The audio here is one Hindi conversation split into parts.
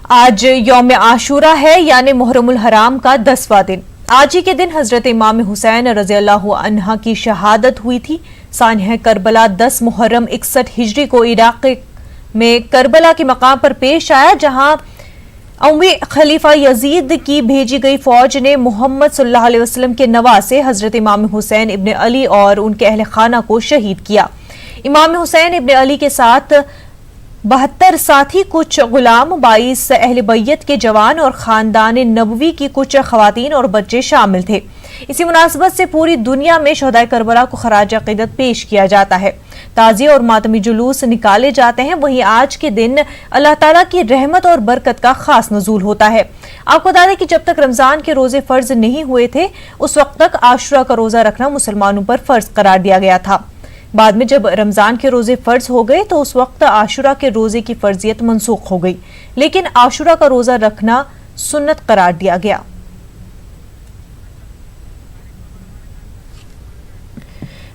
आज यौम आशूरा है यानी मुहर्रमुल हराम का 10वां दिन। आज ही के दिन हजरत इमाम हुसैन रज़ियल्लाहु अन्हा की शहादत हुई थी। सानिह करबला 10 मुहर्रम 61 हिजरी को इराक में करबला के मकाम पर पेश आया, जहां उम्मी खलीफा यजीद की भेजी गई फौज ने मोहम्मद सल्लल्लाहु अलैहि वसल्लम के नवासे हजरत इमाम हुसैन इब्न अली और उनके अहल खाना को शहीद किया। इमाम हुसैन इब्न अली के साथ 72 साथी, कुछ गुलाम, 22 अहले बैयत के जवान और खानदान नबवी की कुछ खवातीन और बच्चे शामिल थे। इसी मुनासबत से पूरी दुनिया में शहदाए करबला को खराज अकीदत पेश किया जाता है। ताज़िया और मातमी जुलूस निकाले जाते हैं। वहीं आज के दिन अल्लाह ताला की रहमत और बरकत का खास नज़ूल होता है। आपको बता दें कि जब तक रमजान के रोजे फर्ज नहीं हुए थे, उस वक्त तक आशुरा का रोजा रखना मुसलमानों पर फर्ज करार दिया गया था। बाद में जब रमजान के रोजे फर्ज हो गए तो उस वक्त आशुरा के रोजे की फर्जियत मनसूख हो गई, लेकिन आशुरा का रोजा रखना सुन्नत करार दिया गया।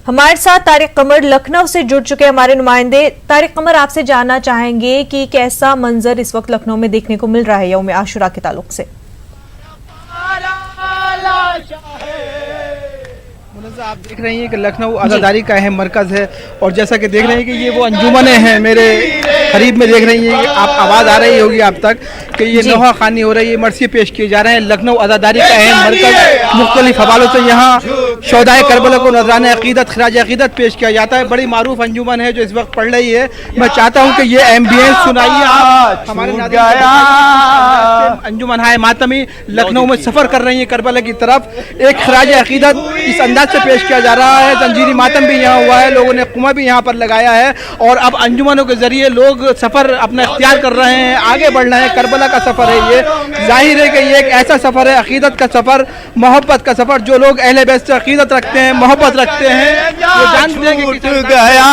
हमारे साथ तारिक कमर लखनऊ से जुड़ चुके हमारे नुमाइंदे। तारिक कमर, आपसे जानना चाहेंगे कि कैसा मंजर इस वक्त लखनऊ में देखने को मिल रहा है यौम आशुरा के ताल्लुक से। आप देख रही हैं कि लखनऊ आज़ादारी का अहम मरकज़ है और जैसा कि देख रहे हैं कि ये वो अंजुमनें हैं, मेरे करीब में देख रही हैं कि आप आवाज़ आ रही होगी आप तक कि ये नोहा खानी हो रही है, मरसी पेश किए जा रहे हैं। लखनऊ आज़ादारी का अहम मरकज़, मुख्तलिफ हवालों से यहाँ शोहदाए करबला को नजराने अकीदत, खराज अकीदत पेश किया जाता है। बड़ी मारूफ अंजुमन है जो इस वक्त पढ़ रही है। मैं चाहता हूँ कि ये एम्बियंस सुनाइए आप हमारे अंजुमन हाय मातमी लखनऊ में सफ़र कर रही है करबला की तरफ। एक खराज अकीदत इस अंदाज से पेश किया जा रहा है। जंजीरी मातम भी यहाँ हुआ है, लोगों ने कुआं भी यहाँ पर लगाया है और अब अंजुमनों के जरिए लोग सफ़र अपना इख्तियार कर रहे हैं, आगे बढ़ रहे हैं। करबला का सफ़र है ये, जाहिर है कि ये एक ऐसा सफ़र है, अकीदत का सफ़र, मोहब्बत का सफ़र। जो लोग अहले बैत से अकीदत रखते हैं, मोहब्बत रखते हैं, वो जानते हैं कि गया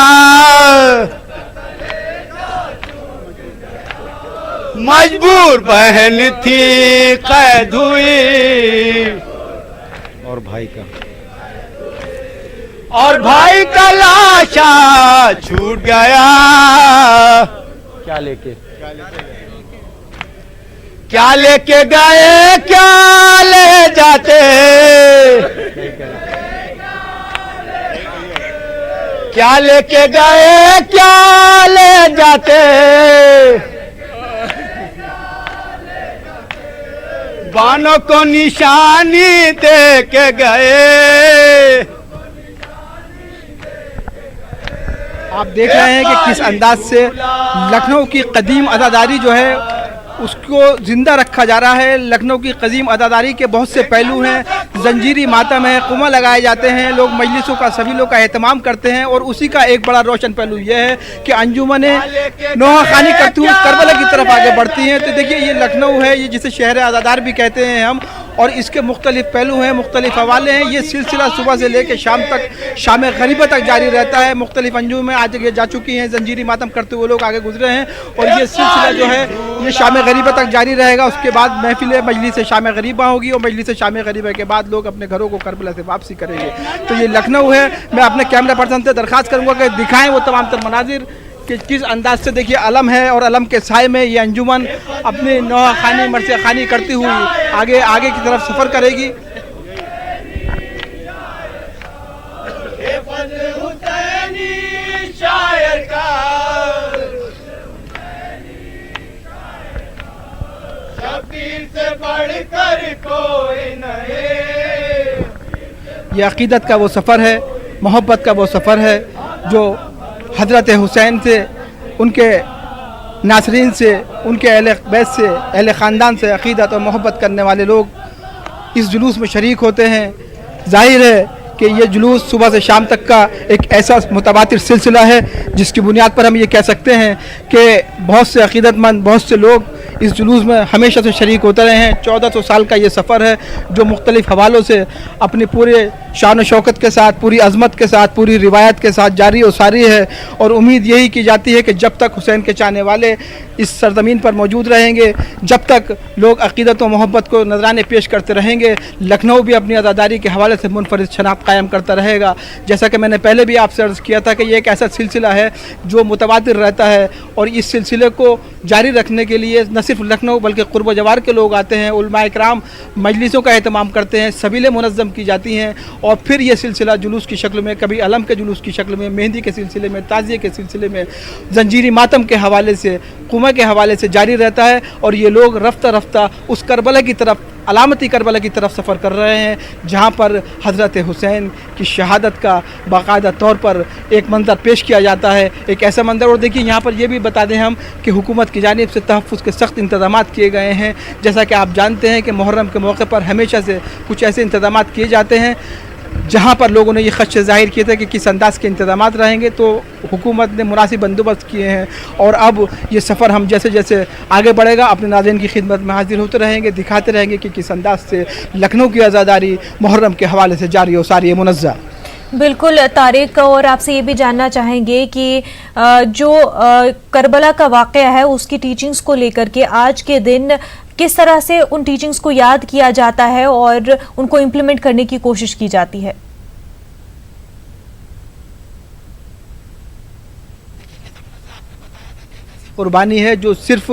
मजबूर बहन थी कैद हुई और भाई का लाशा छूट गया। क्या लेके गए, क्या ले जाते, क्या लेके गए, क्या ले जाते, बानों को निशानी दे के गए। आप देख रहे हैं कि किस अंदाज से लखनऊ की कदीम अदादारी जो है उसको ज़िंदा रखा जा रहा है। लखनऊ की कदीम अदादारी के बहुत से पहलू हैं, जंजीरी मातम है, कुआं लगाए जाते हैं, लोग मजलिसों का, सभी लोग का एहतमाम करते हैं और उसी का एक बड़ा रोशन पहलू यह है कि अंजुमनें नोहा खानी करती हुई करबला की तरफ आगे बढ़ती हैं। तो देखिए ये लखनऊ है, ये जिसे शहर आज़ादार भी कहते हैं हम, और इसके मुख्तलिफ पहलू हैं, मुख्तलिफ हवाले हैं। ये सिलसिला सुबह से लेकर शाम तक, शाम गरीबा तक जारी रहता है। मुख्तलिफ अंजुमें आज जा चुकी हैं, जंजीरी मातम करते हुए लोग आगे गुजरे हैं और ये सिलसिला जो है ये शाम गरीबा तक जारी रहेगा। उसके बाद महफिल मजलिस शाम गरीबा होगी और मजलिस शाम गरीबा के बाद लोग अपने घरों को करबला से वापसी करेंगे। तो ये लखनऊ है। मैं अपने कैमरा पर्सन से दरख्वास्त करूँगा कि दिखाएँ वो तमाम तर मनाजिर कि किस अंदाज से, देखिए अलम है और अलम के साए में ये अंजुमन अपनी नौहा खानी, मरसे खानी करती हुई आगे की तरफ सफ़र करेगी। ये अकीदत का वो सफ़र है, मोहब्बत का वो सफ़र है जो हज़रत हुसैन से, उनके नासरीन से, उनके अहले बैत से, अहले ख़ानदान से अक़ीदत और मोहब्बत करने वाले लोग इस जुलूस में शरीक होते हैं। ज़ाहिर है कि ये जुलूस सुबह से शाम तक का एक ऐसा मुतवातिर सिलसिला है जिसकी बुनियाद पर हम ये कह सकते हैं कि बहुत से अक़ीदतमंद, बहुत से लोग इस जुलूस में हमेशा से शरीक होते रहे हैं। 1400 साल का ये सफ़र है जो मुख्तलिफ हवालों से अपनी पूरे शान शौकत के साथ, पूरी अज़मत के साथ, पूरी रिवायत के साथ जारी और सारी है। और उम्मीद यही की जाती है कि जब तक हुसैन के चाहने वाले इस सरज़मीन पर मौजूद रहेंगे, जब तक लोग अक़ीदत और मोहब्बत को नजराने पेश करते रहेंगे, लखनऊ भी अपनी आज़ादारी के हवाले से मुनफरिद शनाख्त कायम करता रहेगा। जैसा कि मैंने पहले भी आपसे अर्ज़ किया था कि ये एक ऐसा सिलसिला है जो मुतवातिर रहता है और इस सिलसिले को जारी रखने के लिए न सिर्फ लखनऊ बल्कि कुर्ब जवार के लोग आते हैं, उलमा इकराम मजलिसों का एहतमाम करते हैं, सबीलें मुनज़्ज़म की जाती हैं और फिर ये सिलसिला जुलूस की शक्ल में, कभी अलम के जुलूस की शक्ल में, मेहंदी के सिलसिले में, ताज़िये के सिलसिले में, जंजीरी मातम के हवाले से, कुमा के हवाले से जारी रहता है। और ये लोग रफ्ता रफ्ता उस करबला की तरफ, अलामती करबला की तरफ सफ़र कर रहे हैं जहाँ पर हज़रत हुसैन की शहादत का बाकायदा तौर पर एक मंज़र पेश किया जाता है, एक ऐसा मंज़र। और देखिए यहाँ पर ये भी बता दें हम कि हुकूमत की जानिब से तहफ़्फ़ुज़ के सख्त इंतज़ामात किए गए हैं। जैसा कि आप जानते हैं कि मुहर्रम के मौके पर हमेशा से कुछ ऐसे इंतज़ामात किए जाते हैं जहाँ पर लोगों ने ये ख़दशे ज़ाहिर किए थे कि किस अंदाज़ के इंतज़ामात रहेंगे, तो हुकूमत ने मुनासिब बंदोबस्त किए हैं। और अब ये सफ़र हम जैसे जैसे आगे बढ़ेगा अपने नाज़रीन की खिदमत में हाजिर होते रहेंगे, दिखाते रहेंगे कि किस अंदाज़ से लखनऊ की आज़ादारी मुहर्रम के हवाले से जारी और सारी मुनज़्ज़ा। बिल्कुल तारिक, और आपसे ये भी जानना चाहेंगे कि जो करबला का वाक़या है उसकी टीचिंग्स को लेकर के आज के दिन किस तरह से उन टीचिंग्स को याद किया जाता है और उनको इम्प्लीमेंट करने की कोशिश की जाती है। कुर्बानी है जो सिर्फ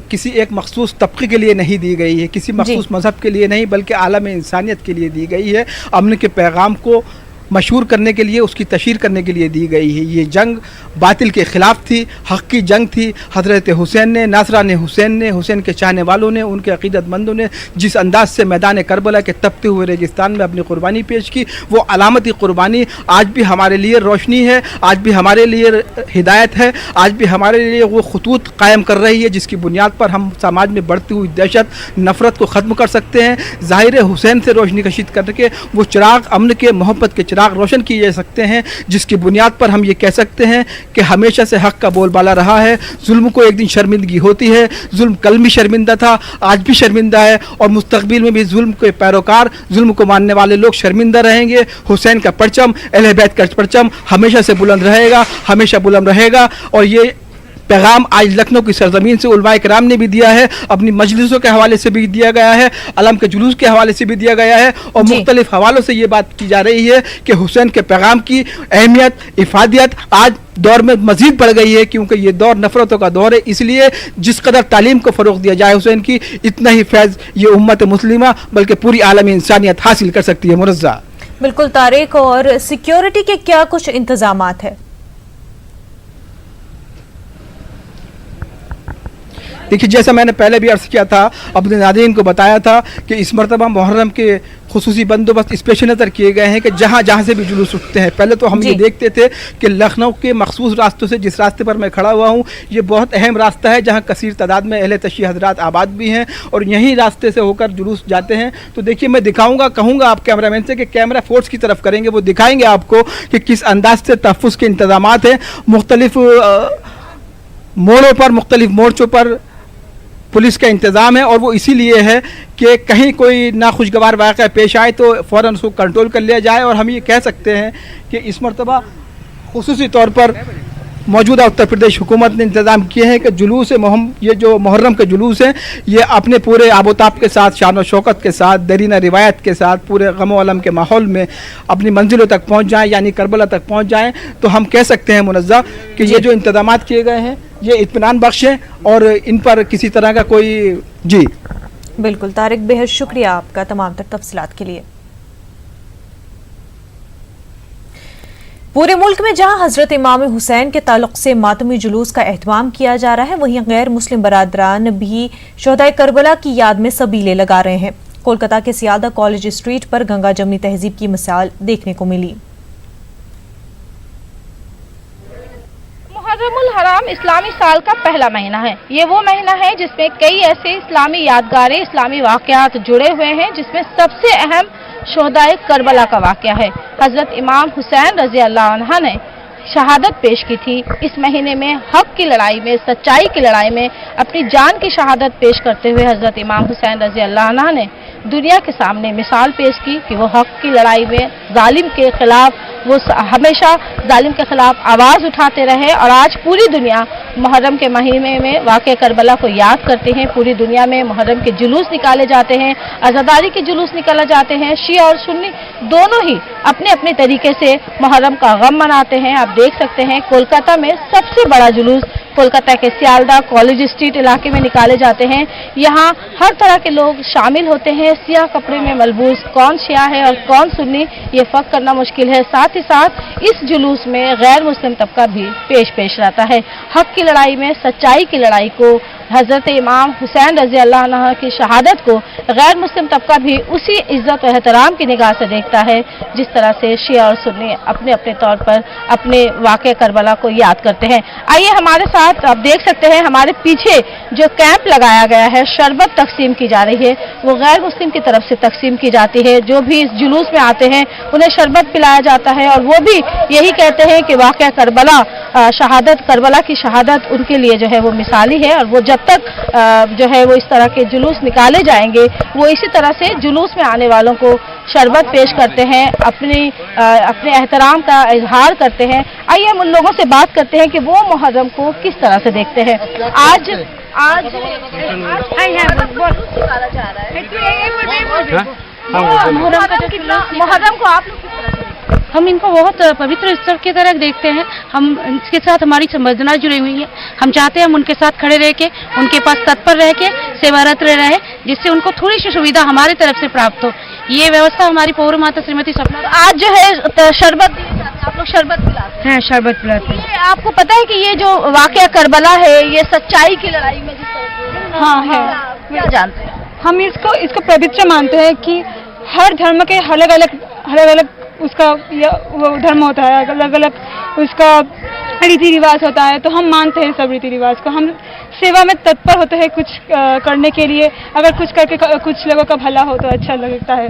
किसी एक मखसूस तबके के लिए नहीं दी गई है, किसी मखसूस मज़हब के लिए नहीं, बल्कि आलम इंसानियत के लिए दी गई है। अमन के पैगाम को मशहूर करने के लिए, उसकी तशहीर करने के लिए दी गई है। ये जंग बातिल के ख़िलाफ़ थी, हक़ की जंग थी। हज़रत हुसैन ने, नासरान हुसैन ने, हुसैन के चाहने वालों ने, उनके अक़ीदतमंदों ने जिस अंदाज़ से मैदान करबला के तपते हुए रेगिस्तान में अपनी क़ुरबानी पेश की, वो अलामती क़ुरबानी आज भी हमारे लिए रोशनी है, आज भी हमारे लिए हिदायत है, आज भी हमारे लिए वो खतूत कायम कर रही है जिसकी बुनियाद पर हम समाज में बढ़ती हुई दहशत, नफ़रत को ख़त्म कर सकते हैं। ज़ाहिर हुसैन से रोशनी कशीद करके वो चिराग, अमन के, मोहब्बत के चिराग रोशन किए जा सकते हैं, जिसकी बुनियाद पर हम ये कह सकते हैं कि हमेशा से हक़ का बोलबाला रहा है। जुल्म को एक दिन शर्मिंदगी होती है, जुल्म कल भी शर्मिंदा था, आज भी शर्मिंदा है और मुस्तक़बिल में भी जुल्म के पैरोकार, जुल्म को मानने वाले लोग शर्मिंदा रहेंगे। हुसैन का परचम, अहले बैत का परचम हमेशा से बुलंद रहेगा, हमेशा बुलंद रहेगा। और ये पैगाम आज लखनऊ की सरजमीन से उलमा इकराम ने भी दिया है, अपनी मजलिसों के हवाले से भी दिया गया है, अलम के जुलूस के हवाले से भी दिया गया है और मुख्तलिफ हवालों से ये बात की जा रही है कि हुसैन के पैगाम की अहमियत, इफादियत आज दौर में मज़ीद बढ़ गई है, क्योंकि ये दौर नफ़रतों का दौर है। इसलिए जिस कदर तालीम को फ़रोग़ दिया जाए हुसैन की, इतना ही फैज़ ये उम्मत मुस्लिमा बल्कि पूरी आलमी इंसानियत हासिल कर सकती है। मुनज़्ज़ा। बिल्कुल तारिक, और सिक्योरिटी के क्या कुछ इंतज़ामात है? देखिए, जैसा मैंने पहले भी अर्ज़ किया था, अपने नाज़रीन को बताया था कि इस मरतबा मुहर्रम के खुसूसी बंदोबस्त इस पेश नज़र किए गए हैं कि जहाँ जहाँ से भी जुलूस उठते हैं, पहले तो हम ये देखते थे कि लखनऊ के मखसूस रास्तों से, जिस रास्ते पर मैं खड़ा हुआ हूँ, ये बहुत अहम रास्ता है जहाँ कसीर तादाद में अहले तशय्युह हज़रात आबाद भी हैं और यहीं रास्ते से होकर जुलूस जाते हैं। तो देखिए, मैं दिखाऊँगा, कहूँगा आप कैमरामैन से कि कैमरा फोर्स की तरफ करेंगे, वो दिखाएँगे आपको कि किस अंदाज से तहफ़्फ़ुज़ के इंतज़ामात हैं। मुख्तलिफ़ मोड़ों पर, मुख्तलिफ़ मोर्चों पर पुलिस का इंतज़ाम है और वो इसीलिए है कि कहीं कोई नाखुशगवार वाक़या पेश आए तो फ़ौरन उसको कंट्रोल कर लिया जाए। और हम ये कह सकते हैं कि इस मरतबा खुसूसी तौर पर मौजूदा उत्तर प्रदेश हुकूमत ने इंतज़ाम किए हैं कि जुलूस ये जो मुहर्रम के जुलूस हैं, ये अपने पूरे आबोताब के साथ, शान और शौकत के साथ, दरीना रिवायत के साथ, पूरे गम अलम के माहौल में अपनी मंजिलों तक पहुँच जाएँ, यानी करबला तक पहुँच जाएँ। तो हम कह सकते हैं मुनज़्ज़ा कि ये जो इंतज़ामात किए गए हैं ये इत्मीनान बख्श हैं और इन पर किसी तरह का कोई जी। बिल्कुल तारिक, बेहद शुक्रिया आपका तमाम तर तफसीलात के लिए। पूरे मुल्क में जहां हजरत इमाम हुसैन के ताल्लुक से मातमी जुलूस का एहतमाम किया जा रहा है, वहीं गैर मुस्लिम बरादरान भी शोहदाए करबला की याद में सबीले लगा रहे हैं। कोलकाता के सियादा कॉलेज स्ट्रीट पर गंगा जमनी तहजीब की मिसाल देखने को मिली। मुहर्रमुल हराम इस्लामी साल का पहला महीना है। ये वो महीना है जिसमें कई ऐसे इस्लामी यादगारें, इस्लामी वाक़यात जुड़े हुए हैं, जिसमें सबसे अहम शोहदाए करबला का वाक़या है। हजरत इमाम हुसैन रज़ी अल्लाह अन्हा ने शहादत पेश की थी। इस महीने में हक की लड़ाई में, सच्चाई की लड़ाई में अपनी जान की शहादत पेश करते हुए हजरत इमाम हुसैन रज़ी अल्लाह अन्हा ने दुनिया के सामने मिसाल पेश की कि वो हक की लड़ाई में जालिम के खिलाफ, वो हमेशा जालिम के खिलाफ आवाज़ उठाते रहे। और आज पूरी दुनिया मुहर्रम के महीने में वाक़या करबला को याद करते हैं। पूरी दुनिया में मुहर्रम के जुलूस निकाले जाते हैं, आज़ादारी के जुलूस निकाले जाते हैं। शिया और सुन्नी दोनों ही अपने अपने तरीके से मुहर्रम का गम मनाते हैं। आप देख सकते हैं कोलकाता में सबसे बड़ा जुलूस कोलकाता के सियालदा कॉलेज स्ट्रीट इलाके में निकाले जाते हैं। यहाँ हर तरह के लोग शामिल होते हैं। सियाह कपड़े में मलबूस कौन शिया है और कौन सुन्नी ये फर्क करना मुश्किल है। साथ ही साथ इस जुलूस में गैर मुस्लिम तबका भी पेश रहता है। हक की लड़ाई में सच्चाई की लड़ाई को, हजरत इमाम हुसैन रजी अल्लाह अन्हु की शहादत को गैर मुस्लिम तबका भी उसी इज्जत और एहतराम की निगाह से देखता है जिस तरह से शिया और सुन्नी अपने अपने तौर पर अपने वाक़े करबला को याद करते हैं। आइए हमारे साथ, आप देख सकते हैं हमारे पीछे जो कैंप लगाया गया है, शरबत तकसीम की जा रही है, वो गैर मुस्लिम की तरफ से तकसीम की जाती है। जो भी इस जुलूस में आते हैं उन्हें शरबत पिलाया जाता है और वो भी यही कहते हैं कि वाक़या करबला, करबला की शहादत उनके लिए जो है वो मिसाली है और वो जब तक जो है वो इस तरह के जुलूस निकाले जाएंगे वो इसी तरह से जुलूस में आने वालों को शरबत पेश करते हैं, अपने एहतराम का इजहार करते हैं। आइए हम उन लोगों से बात करते हैं कि वो मुहर्रम को किस तरह से देखते हैं। आज निकाला जा रहा है, मुहर्रम को आप लोग किस तरह से? हम इनको बहुत पवित्र उत्सव की तरह देखते हैं। हम इसके साथ हमारी संवेदना जुड़ी हुई है। हम चाहते हैं हम उनके साथ खड़े रह के, उनके पास तत्पर रह के सेवारत रहे, जिससे उनको थोड़ी सी सुविधा हमारी तरफ से प्राप्त हो। ये व्यवस्था हमारी पौर माता श्रीमती सपना। आज जो है शरबत दिए जाते हैं, आप लोग शरबत पिलाते हैं? हैं, शरबत पिलाते हैं। आपको पता है कि ये जो वाक़या करबला है ये सच्चाई की लड़ाई में जिस तरह से, हाँ है, क्या जानते हैं? हम इसको पवित्र मानते हैं कि हर धर्म के अलग अलग उसका वो धर्म होता है, अलग अलग उसका रीति रिवाज होता है। तो हम मानते हैं सब रीति रिवाज को। हम सेवा में तत्पर होते हैं कुछ करने के लिए। अगर कुछ करके कुछ लोगों का भला हो तो अच्छा लगता है।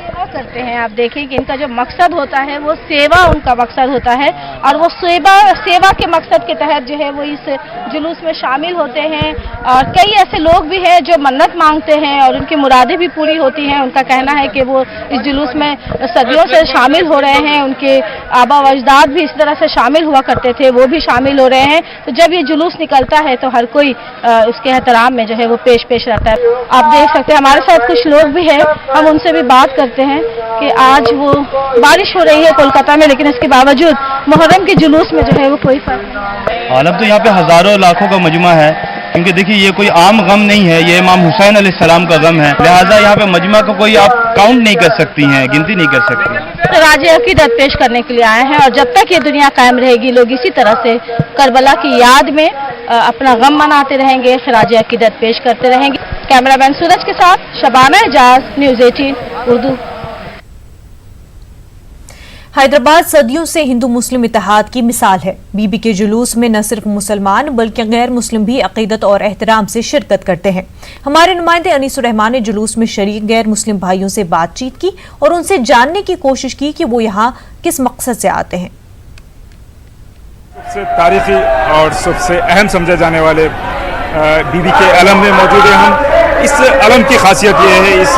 सेवा करते हैं, आप देखें कि इनका जो मकसद होता है वो सेवा उनका मकसद होता है और वो सेवा के मकसद के तहत जो है वो इस जुलूस में शामिल होते हैं। और कई ऐसे लोग भी हैं जो मन्नत मांगते हैं और उनकी मुरादें भी पूरी होती हैं। उनका कहना है कि वो इस जुलूस में सदियों से शामिल हो रहे हैं, उनके आबा व अजदाद भी इस तरह से शामिल हुआ करते थे, वो भी शामिल हो रहे हैं। तो जब ये जुलूस निकलता है तो हर कोई उसके एहतराम में जो है वो पेश रहता है। आप देख सकते हैं हमारे साथ कुछ लोग भी हैं, हम उनसे भी बात करते हैं कि आज वो बारिश हो रही है कोलकाता में, लेकिन इसके बावजूद मुहर्रम के जुलूस में जो है वो कोई फर्क नहीं है। हालांकि तो यहाँ पे हजारों लाखों का मजमा है, क्योंकि देखिए ये कोई आम गम नहीं है, ये इमाम हुसैन अलैहिस्सलाम का गम है। लिहाजा यहाँ पे मजमा को कोई आप काउंट नहीं कर सकती हैं, गिनती नहीं कर सकती। राज अकीदत पेश करने के लिए आए हैं और जब तक ये दुनिया कायम रहेगी लोग इसी तरह से करबला की याद में अपना गम मनाते रहेंगे, खराज अकीदत पेश करते रहेंगे। कैमरामैन सूरज के साथ शबाना एजाज, न्यूज़ 18 उर्दू। हैदराबाद सदियों से हिंदू मुस्लिम इत्तेहाद की मिसाल है। बीबी के जुलूस में न सिर्फ मुसलमान बल्कि गैर मुस्लिम भी अकीदत और एहतराम से शिरकत करते हैं। हमारे नुमाइंदे अनीसुर रहमान ने जुलूस में शरीक गैर मुस्लिम भाइयों से बातचीत की और उनसे जानने की कोशिश की कि वो यहाँ किस मकसद से आते हैं। सबसे तारीखी और सबसे अहम समझे जाने वाले बीबी के अलम में मौजूद हैं हम। इस अलम की खासियत ये है, इस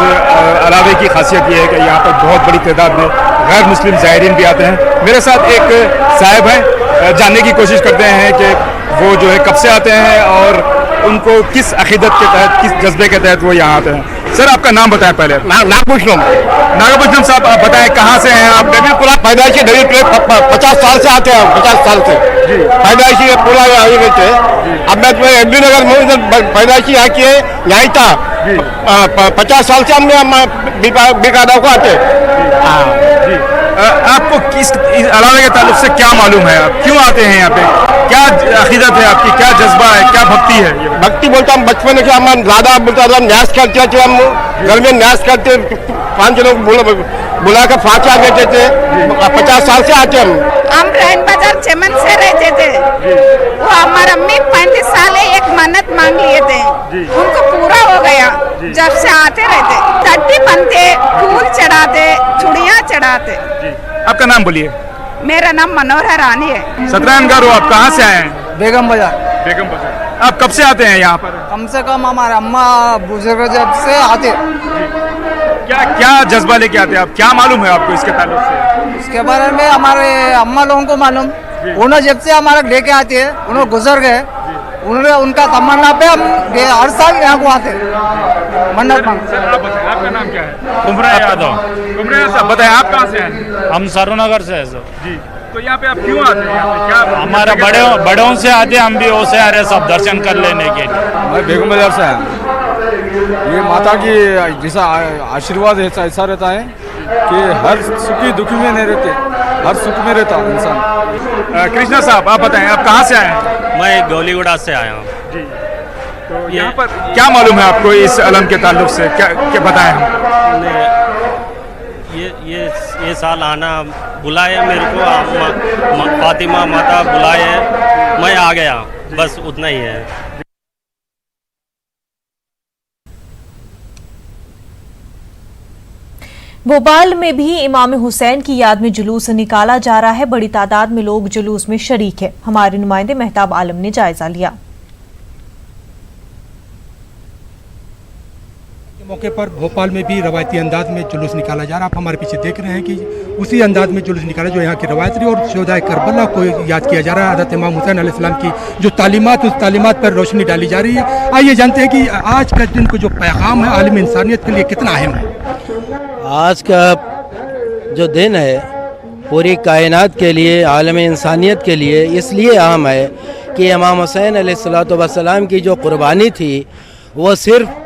अलावे की खासियत ये है कि यहाँ पर बहुत बड़ी तादाद में गैर मुस्लिम ज़ायरीन भी आते हैं। मेरे साथ एक साहब हैं, जानने की कोशिश करते हैं कि वो जो है कब से आते हैं और उनको किस अकीदत के तहत, किस जज्बे के तहत वो यहाँ आते हैं। सर आपका नाम बताएं पहले। नागभूषणम साहब, आप बताएं कहाँ से हैं आप? पैदाइशी 50 साल से आते हैं, 50 साल से पैदाइशी पूरा यहाँ रहते हैं। अब मैं एमडी नगर में पैदाइशी यहाँ की है, यहीं था 50 साल से हम बेकायदा को आते हैं। आपको किस अलावे के ताल्लुक से क्या मालूम है, आप क्यों आते हैं यहाँ पे? क्या अकीदत है आपकी, क्या जज्बा है, क्या भक्ति है? भक्ति बोलता हम बचपन से हम दादा बोलता था, न्यास करते थे, हम घर में न्यास करते 5 लोग बुलाकर फाचा देते थे। 50 साल से आते हम रैन बाजार चमन से रहते थे। वो हमारे अम्मी 35 साल एक मन्नत मांग लिए थे, उनको पूरा हो गया। जब से आते रहते, तट्टी बनते, फूल चढ़ाते, चूड़ियाँ चढ़ाते। आपका नाम बोलिए। मेरा नाम मनोहर रानी है। सतरानगारो, आप कहाँ से आए हैं? बेगम बाजार। बेगम बाजार। आप कब से आते हैं यहाँ पर? कम से कम हमारे अम्मा बुजुर्ग जब से आते। क्या जज्बा लेके आते हैं आप? क्या मालूम है आपको इसके ताल्लुक से? इसके बारे में हमारे अम्मा लोगों को मालूम। उन्होंने जब से हमारे लेके आते हैं, उन्होंने गुजर गए, उन्होंने उनका तमन्ना पे हम हर साल यहाँ को आते मन्नत मांग। सर आप बताएं, आपका नाम क्या है? कुमरा यादव। कुमरा साहब बताएं, आप कहाँ से हैं? हम सरुनगर से हैं सर। जी, तो यहाँ पे आप क्यों आते हैं? यहाँ पे क्या हमारा बड़ों से आते, हम भी वो से आ रहे सब दर्शन कर लेने के लिए। मैं बेगम बाजार से आया। ये माता की जैसा आशीर्वाद ऐसा रहता है कि हर सुखी दुखी में नहीं रहते, हर सुख में रहता इंसान। कृष्णा साहब आप बताएं, आप कहाँ से आए हैं? मैं गौलीगुड़ा से आया हूँ। जी, तो यहाँ पर क्या मालूम है आपको इस अलम के ताल्लुक से? क्या बताएं हम? ये साल आना बुलाया मेरे को, फातिमा माता बुलाए, मैं आ गया, बस उतना ही है। भोपाल में भी इमाम हुसैन की याद में जुलूस निकाला जा रहा है। बड़ी तादाद में लोग जुलूस में शरीक है। हमारे नुमाइंदे मेहताब आलम ने जायजा लिया। मौके पर भोपाल में भी रवायती अंदाज में जुलूस निकाला जा रहा है। आप हमारे पीछे देख रहे हैं कि उसी अंदाज में जुलूस निकाला जो यहाँ की रवायत रही और शोहदाए करबला को याद किया जा रहा है। हज़रत इमाम हुसैन अलैहिस्सलाम की जो तालीमात, उस तालीमात पर रोशनी डाली जा रही है। आइए जानते हैं कि आज का दिन को जो पैगाम है आलम इंसानियत के लिए कितना अहम है। आज का जो दिन है पूरी कायनात के लिए, आलम इंसानियत के लिए इसलिए अहम है कि इमाम हुसैन अलैहिस्सलातु वस्सलाम की जो कुर्बानी थी वो सिर्फ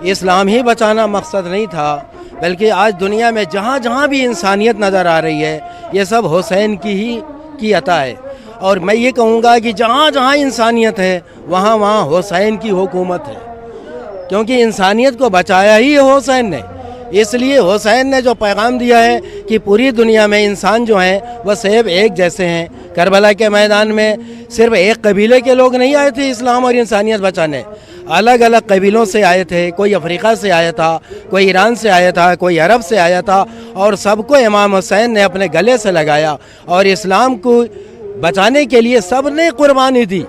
इस्लाम ही बचाना मकसद नहीं था, बल्कि आज दुनिया में जहाँ जहाँ भी इंसानियत नज़र आ रही है ये सब हुसैन की अता है। और मैं ये कहूँगा कि जहाँ जहाँ इंसानियत है वहाँ वहाँ हुसैन की हुकूमत है, क्योंकि इंसानियत को बचाया ही हुसैन ने। इसलिए हुसैन ने जो पैगाम दिया है कि पूरी दुनिया में इंसान जो हैं वह सब एक जैसे हैं। करबला के मैदान में सिर्फ एक कबीले के लोग नहीं आए थे इस्लाम और इंसानियत बचाने, अलग अलग कबीलों से आए थे। कोई अफ्रीका से आया था, कोई ईरान से आया था, कोई अरब से आया था, और सबको इमाम हुसैन ने अपने गले से लगाया और इस्लाम को बचाने के लिए सब ने कुर्बानी दी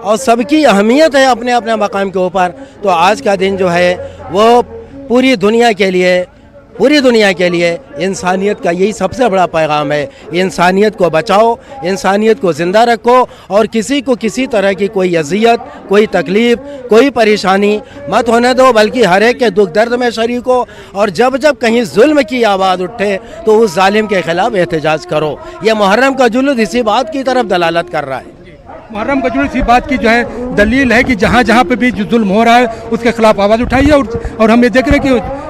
और सबकी अहमियत है अपने अपने मकाम के ऊपर। तो आज का दिन जो है वो पूरी दुनिया के लिए इंसानियत का यही सबसे बड़ा पैगाम है। इंसानियत को बचाओ, इंसानियत को ज़िंदा रखो और किसी को किसी तरह की कोई अजियत, कोई तकलीफ़, कोई परेशानी मत होने दो, बल्कि हर एक के दुख दर्द में शरीक हो। और जब जब कहीं जुल्म की आवाज़ उठे तो उस जालिम के ख़िलाफ़ एहतजाज करो। ये मुहर्रम का जुलूस इसी बात की तरफ दलालत कर रहा है। मुहर्रम का जुलूस इसी बात की जो है दलील है कि जहाँ जहाँ पे भी जो जुल्म हो रहा है उसके खिलाफ आवाज़ उठाइए। और हम ये देख रहे हैं कि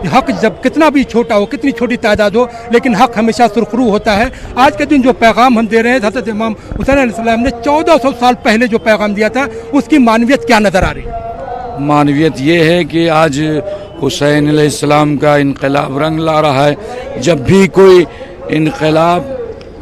हक जब कितना भी छोटा हो, कितनी छोटी तादाद हो, लेकिन हक हमेशा सुरखरू होता है। आज के दिन जो पैगाम हम दे रहे हैं, हज़रत इमाम हुसैन अलैहिस्सलाम ने 1400 साल पहले जो पैगाम दिया था उसकी मानवियत क्या नज़र आ रही है? मानवियत ये है कि आज हुसैन अलैहिस्सलाम का इनकलाब रंग ला रहा है। जब भी कोई इनकलाब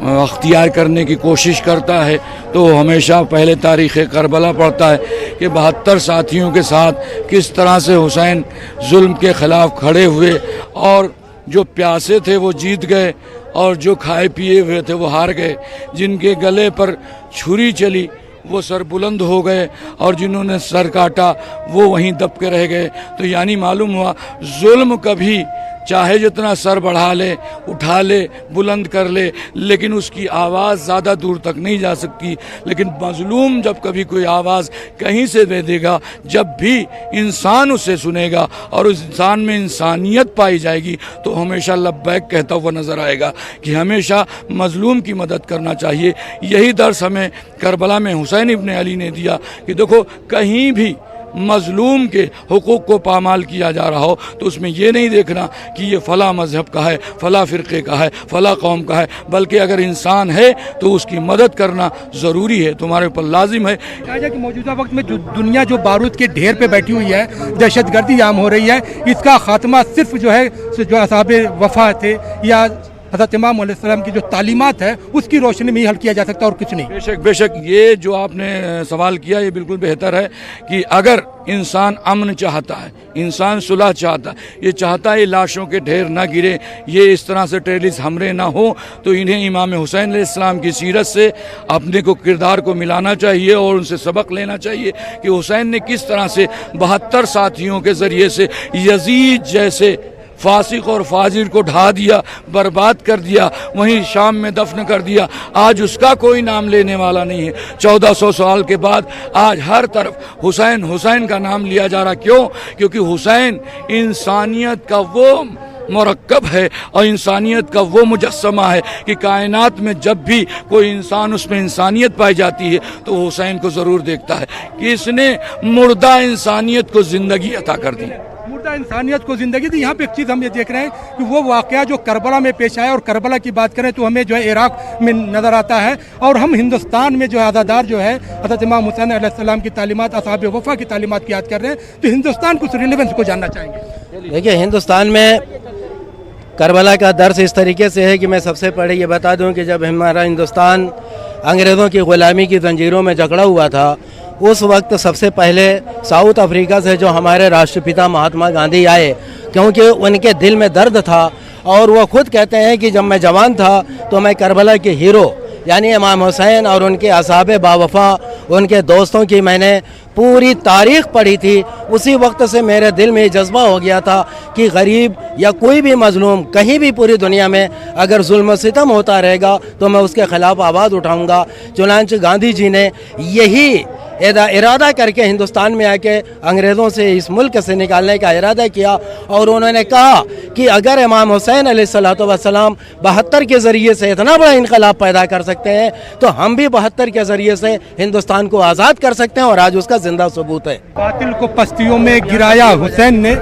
अख्तियार करने की कोशिश करता है तो हमेशा पहले तारीख़ करबला पढ़ता है कि 72 साथियों के साथ किस तरह से हुसैन जुल्म के ख़िलाफ़ खड़े हुए और जो प्यासे थे वो जीत गए और जो खाए पिए हुए थे वो हार गए। जिनके गले पर छुरी चली वो सर बुलंद हो गए और जिन्होंने सर काटा वो वहीं दब के रह गए। तो यानी मालूम हुआ जुल्म कभी चाहे जितना सर बढ़ा ले, उठा ले, बुलंद कर ले, लेकिन उसकी आवाज़ ज़्यादा दूर तक नहीं जा सकती। लेकिन मजलूम जब कभी कोई आवाज़ कहीं से दे देगा, जब भी इंसान उसे सुनेगा और उस इंसान में इंसानियत पाई जाएगी तो हमेशा लब्बैक कहता हुआ नज़र आएगा कि हमेशा मजलूम की मदद करना चाहिए। यही दर्स हमें करबला में हुसैन इब्न अली ने दिया कि देखो कहीं भी मजलूम के हुकूक को पामाल किया जा रहा हो तो उसमें ये नहीं देखना कि ये फ़ला मज़हब का है, फ़ला फ़िरक़े का है, फ़ला कौम का है, बल्कि अगर इंसान है तो उसकी मदद करना ज़रूरी है, तुम्हारे ऊपर लाजिम है। कि मौजूदा वक्त में जो दुनिया जो बारूद के ढेर पे बैठी हुई है, दहशतगर्दी आम हो रही है, इसका खात्मा सिर्फ जो है जो असहाबे वफा थे या हज़रत इमाम अलैहिस्सलाम की जो तालीमात है उसकी रोशनी में ही हल किया जा सकता है और कुछ नहीं। बेशक बेशक ये जो आपने सवाल किया ये बिल्कुल बेहतर है कि अगर इंसान अमन चाहता है, इंसान सुलह चाहता है, ये चाहता है लाशों के ढेर ना गिरे, ये इस तरह से टेररिस्ट हमले ना हो, तो इन्हें इमाम हुसैन अलैहिस्सलाम की सीरत से अपने को किरदार को मिलाना चाहिए और उनसे सबक लेना चाहिए कि हुसैन ने किस तरह से 72 साथियों के ज़रिए से यजीद जैसे फासिक और फाजिर को ढा दिया, बर्बाद कर दिया, वहीं शाम में दफन कर दिया। आज उसका कोई नाम लेने वाला नहीं है। 1400 साल के बाद आज हर तरफ हुसैन हुसैन का नाम लिया जा रहा। क्यों? क्योंकि हुसैन इंसानियत का वो मरकब है और इंसानियत का वो मुजस्समा है कि कायनात में जब भी कोई इंसान उसमें इंसानियत पाई जाती है तो हुसैन को ज़रूर देखता है कि इसने मुर्दा इंसानियत को ज़िंदगी अता कर दी। मुर्दा इंसानियत को ज़िंदगी दी। यहाँ पे एक चीज़ हम ये देख रहे हैं कि वो वाक़या जो करबला में पेश आया, और करबला की बात करें तो हमें जो है इराक़ में नज़र आता है, और हम हिंदुस्तान में जो है अज़ादार जो है हज़रत इमाम हुसैन अलैहिस्सलाम की तालीमात, असहाब वफ़ा की तालीमात की याद कर रहे हैं, तो हिंदुस्तान को उस रिलेवेंस को जानना चाहेंगे। देखिए, हिंदुस्तान में करबला का दर्स इस तरीके से है कि मैं सबसे पहले ये बता दूं कि जब हमारा हिंदुस्तान अंग्रेज़ों की ग़ुलामी की जंजीरों में जकड़ा हुआ था, उस वक्त सबसे पहले साउथ अफ्रीका से जो हमारे राष्ट्रपिता महात्मा गांधी आए, क्योंकि उनके दिल में दर्द था, और वो खुद कहते हैं कि जब मैं जवान था तो मैं करबला के हीरो यानी इमाम हुसैन और उनके असहाब बावफ़ा, उनके दोस्तों की मैंने पूरी तारीख़ पढ़ी थी। उसी वक्त से मेरे दिल में जज्बा हो गया था कि गरीब या कोई भी मजलूम कहीं भी पूरी दुनिया में अगर जुल्म सितम होता रहेगा तो मैं उसके ख़िलाफ़ आवाज़ उठाऊंगा। चुनांचे गांधी जी ने यही इरादा करके हिंदुस्तान में आके अंग्रेज़ों से इस मुल्क से निकालने का इरादा किया, और उन्होंने कहा कि अगर इमाम हुसैन अलैहिस्सलातु वस्सलाम 72 के ज़रिए से इतना बड़ा इनकलाब पैदा कर सकते हैं तो हम भी 72 के ज़रिए से हिंदुस्तान को आज़ाद कर सकते हैं, और आज उसका जिंदा सबूत है। बातिल को पस्तियों में गिराया हुसैन ने,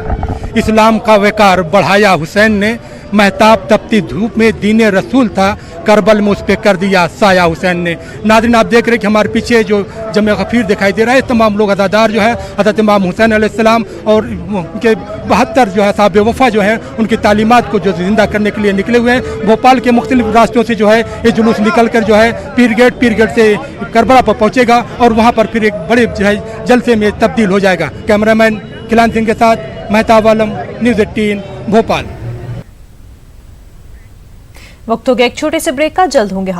इस्लाम का वकार बढ़ाया हुसैन ने, महताब तपती धूप में दीने रसूल था, करबल में उस पर कर दिया साया हुसैन ने। नाज़रीन, आप देख रहे हैं कि हमारे पीछे जो जमे गफीर दिखाई दे रहा है, तमाम लोग अज़ादार जो है हज़रत इमाम हुसैन अलैहिस्सलाम और उनके 72 जो है साहब वफ़ा जो है उनकी तालीमात को जो जिंदा करने के लिए निकले हुए हैं। भोपाल के मुख्तलिफ रास्तों से जो है ये जुलूस निकल कर जो है पीर गेट से करबला पर पहुँचेगा, और वहाँ पर फिर एक बड़े जो है जलसे में तब्दील हो जाएगा। कैमरामैन खिलान सिंह के साथ महताब आलम, न्यूज़ 18 भोपाल। वक्त हो गया एक छोटे से ब्रेक का, जल्द होंगे